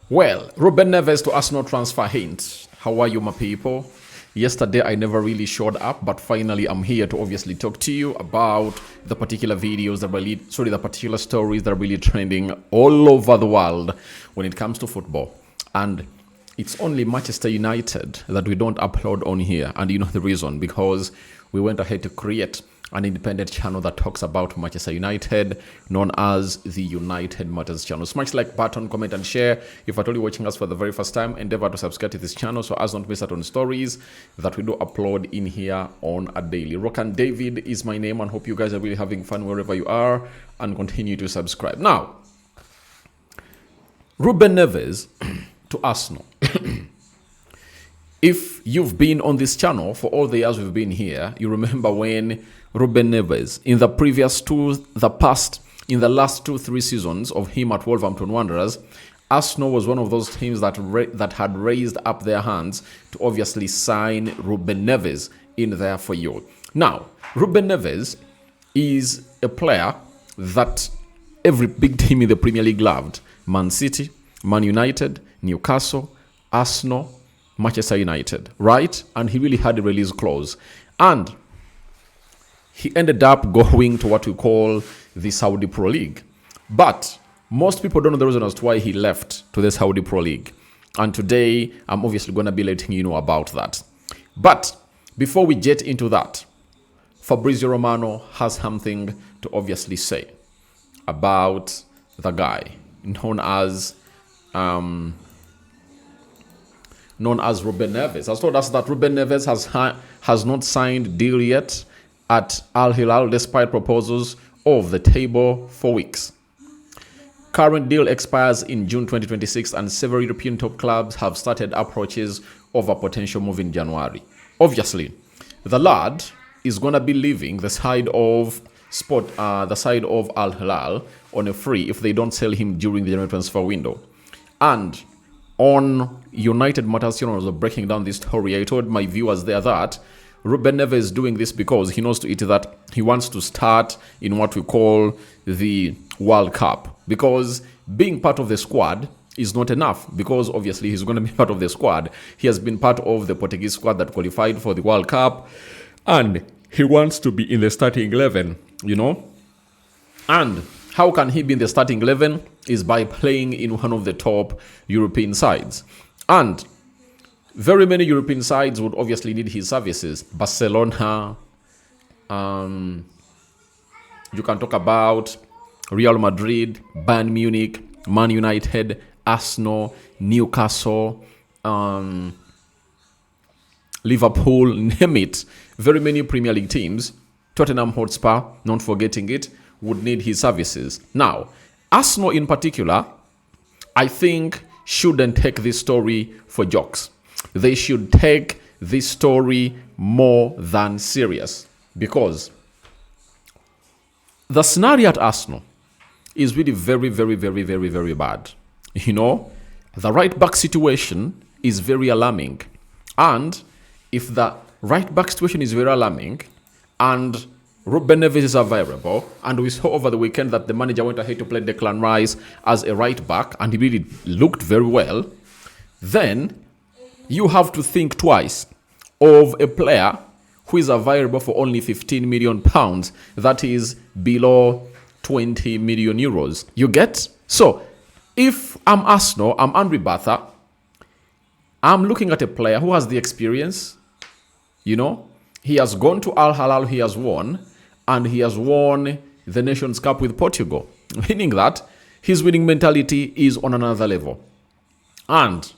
Well, Ruben Neves to Arsenal transfer hint. How are you, my people? Yesterday, I never really showed up, but finally, I'm here to obviously talk to you about the particular videos that really, the particular stories that are really trending all over the world when it comes to football. And it's only Manchester United that we don't upload on here. And you know the reason, because we went ahead to create an independent channel that talks about Manchester United, known as the United Matters channel. Smash like button, comment and share. If at all you're watching us for the very first time, endeavor to subscribe to this channel so as not miss out on stories that we do upload in here on a daily. Rokani David is my name, and hope you guys are really having fun wherever you are, and continue to subscribe. Now, Ruben Neves to Arsenal. If you've been on this channel for all the years we've been here, you remember when Ruben Neves, in the last 2-3 seasons of him at Wolverhampton Wanderers, Arsenal was one of those teams that had raised up their hands to obviously sign Ruben Neves in there for you. Now, Ruben Neves is a player that every big team in the Premier League loved. Man City, Man United, Newcastle, Arsenal, Manchester United, right? And he really had a release clause. And he ended up going to what we call the Saudi Pro League. But most people don't know the reason as to why he left to the Saudi Pro League. And today, I'm obviously going to be letting you know about that. But before we get into that, Fabrizio Romano has something to obviously say about the guy known as Ruben Neves. Has told us that Ruben Neves has not signed deal yet at Al Hilal despite proposals of the table for weeks. Current deal expires in June 2026, and several European top clubs have started approaches of a potential move in January. Obviously, the lad is going to be leaving the side of Al Hilal on a free if they don't sell him during the January transfer window. And on United Matters, I was breaking down this story. I told my viewers there that Ruben Neves is doing this because he knows that he wants to start in what we call the World Cup. Because being part of the squad is not enough, because obviously he's going to be part of the squad. He has been part of the Portuguese squad that qualified for the World Cup, and he wants to be in the starting 11, And how can he be in the starting 11? Is by playing in one of the top European sides. And very many European sides would obviously need his services. Barcelona, you can talk about Real Madrid, Bayern Munich, Man United, Arsenal, Newcastle, Liverpool, name it. Very many Premier League teams, Tottenham Hotspur, not forgetting it, would need his services. Now, Arsenal in particular, I think, shouldn't take this story for jokes. They should take this story more than serious, because the scenario at Arsenal is really very, very, very, very, very bad. The right back situation is very alarming. And if the right back situation is very alarming and Ruben Neves is available, and we saw over the weekend that the manager went ahead to play Declan Rice as a right back, and he really looked very well, then you have to think twice of a player who is available for only £15 million. That is below 20 million euros. You get? So, if I'm Arsenal, I'm Andre Batha, I'm looking at a player who has the experience. He has gone to Al Hilal, he has won, and he has won the Nations Cup with Portugal, meaning that his winning mentality is on another level. And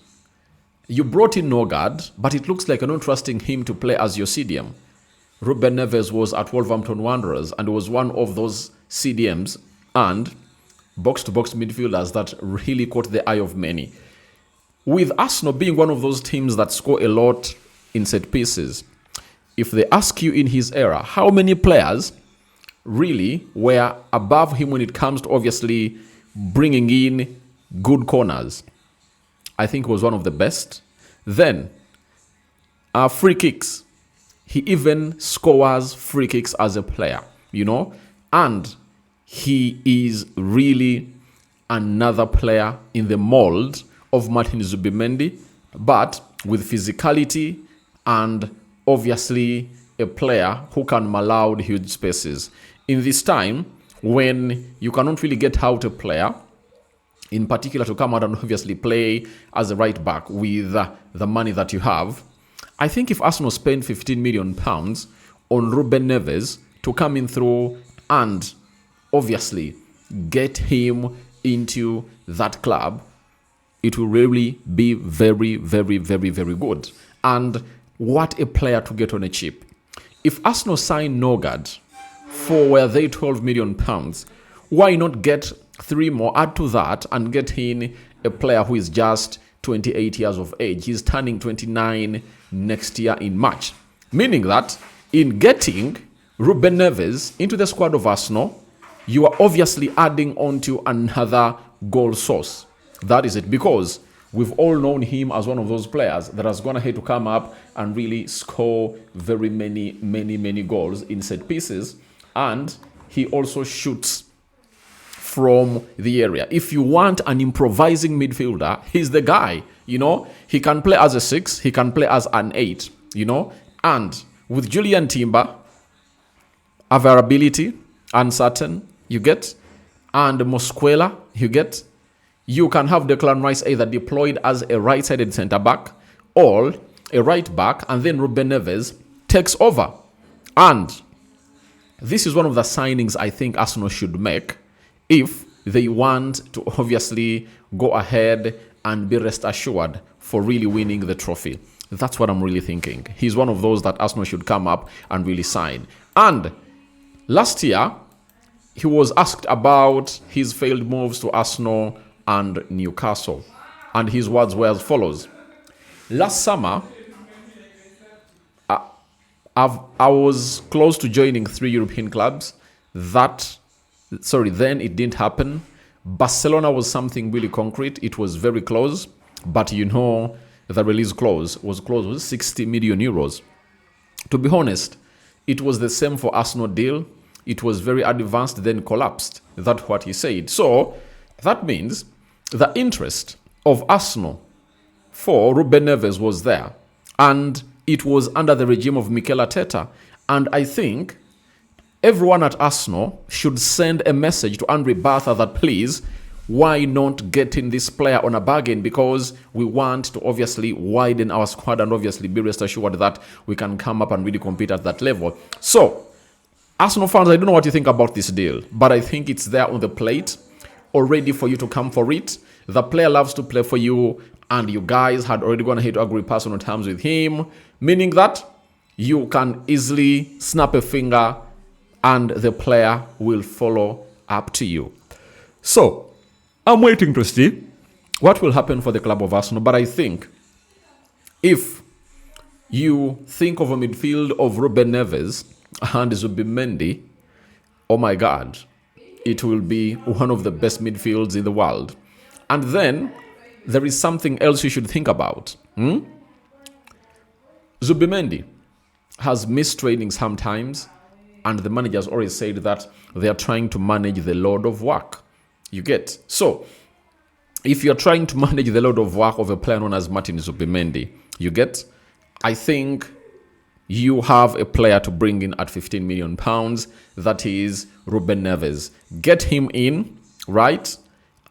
you brought in Nogard, but it looks like you're not trusting him to play as your CDM. Ruben Neves was at Wolverhampton Wanderers and was one of those CDMs and box-to-box midfielders that really caught the eye of many. With Arsenal being one of those teams that score a lot in set pieces, if they ask you in his era, how many players really were above him when it comes to obviously bringing in good corners? I think he was one of the best. Then, free kicks. He even scores free kicks as a player, and he is really another player in the mold of Martin Zubimendi, but with physicality and obviously a player who can allow huge spaces. In this time, when you cannot really get out a player, in particular to come out and obviously play as a right back with the money that you have, I think if Arsenal spend £15 million on Ruben Neves to come in through and obviously get him into that club, it will really be very, very, very, very good. And what a player to get on a chip. If Arsenal sign Nogard for were they £12 million, why not get 3 more, add to that, and get in a player who is just 28 years of age. He's turning 29 next year in March. Meaning that in getting Ruben Neves into the squad of Arsenal, you are obviously adding on to another goal source. That is it, because we've all known him as one of those players that has gone ahead to come up and really score very many goals in set pieces. And he also shoots from the area. If you want an improvising midfielder, he's the guy. He can play as a 6, he can play as an 8, and with Julian Timber, availability, uncertain, you get, and Mosquera, you can have Declan Rice either deployed as a right-sided centre-back or a right back, and then Ruben Neves takes over. And this is one of the signings I think Arsenal should make if they want to obviously go ahead and be rest assured for really winning the trophy. That's what I'm really thinking. He's one of those that Arsenal should come up and really sign. And last year, he was asked about his failed moves to Arsenal and Newcastle. And his words were as follows. Last summer, I was close to joining 3 European clubs. Then it didn't happen. Barcelona was something really concrete. It was very close. But the release clause was 60 million euros. To be honest, it was the same for Arsenal deal. It was very advanced, then collapsed. That's what he said. So that means the interest of Arsenal for Ruben Neves was there. And it was under the regime of Mikel Arteta. And I think everyone at Arsenal should send a message to Andre Bartha that please, why not get in this player on a bargain? Because we want to obviously widen our squad and obviously be rest assured that we can come up and really compete at that level. So, Arsenal fans, I don't know what you think about this deal, but I think it's there on the plate, already for you to come for it. The player loves to play for you, and you guys had already gone ahead to agree personal terms with him, meaning that you can easily snap a finger and the player will follow up to you. So, I'm waiting to see what will happen for the club of Arsenal. But I think if you think of a midfield of Ruben Neves and Zubimendi, oh my God, it will be one of the best midfields in the world. And then there is something else you should think about. Zubimendi has missed training sometimes, and the managers always said that they are trying to manage the load of work. You get? So, if you're trying to manage the load of work of a player known as Martin Zubimendi, you get? I think you have a player to bring in at £15 million. That is Ruben Neves. Get him in, right?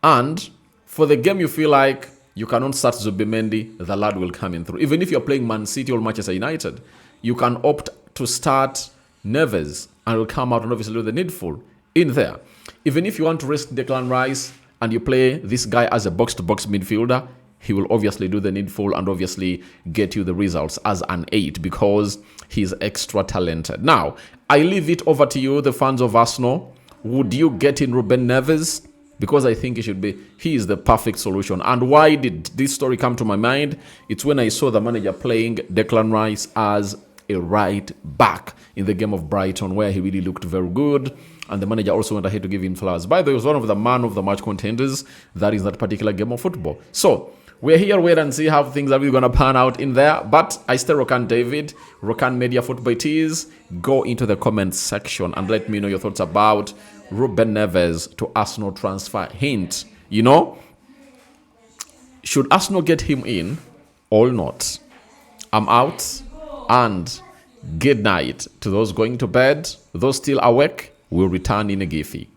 And for the game you feel like you cannot start Zubimendi, the lad will come in through. Even if you're playing Man City or Manchester United, you can opt to start Neves and will come out and obviously do the needful in there. Even if you want to risk Declan Rice and you play this guy as a box-to-box midfielder, he will obviously do the needful and obviously get you the results as an 8 because he's extra talented. Now, I leave it over to you, the fans of Arsenal. Would you get in Ruben Neves? Because I think he is the perfect solution. And why did this story come to my mind? It's when I saw the manager playing Declan Rice as a right back in the game of Brighton, where he really looked very good. And the manager also went ahead to give him flowers. By the way, he was one of the man of the match contenders that is that particular game of football. So, we're here, wait and see how things are really going to pan out in there. But I stay Rokani David, Rokani Media Football it is. Go into the comments section and let me know your thoughts about Ruben Neves to Arsenal transfer hint. Should Arsenal get him in or not? I'm out, and good night to those going to bed. Those still awake, will return in a jiffy.